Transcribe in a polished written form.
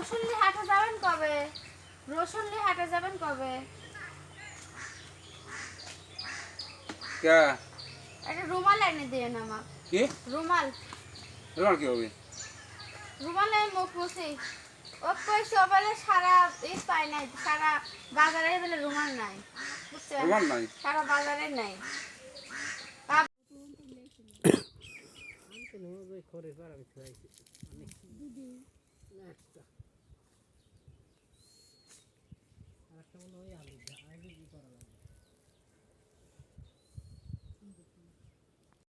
রসুনলি হাটে যাবেন কবে? রসুনলি হাটে যাবেন কবে? কে একটা রুমাল এনে দিয়েন আমার। কি রুমাল। রুমাল কি হবে? রুমালে মুখ মুছি। ও কই সবালে সারা পায় নাই, সারা বাজারে বলে রুমাল নাই, বুঝছেন? রুমাল নাই, সারা বাজারে নাই।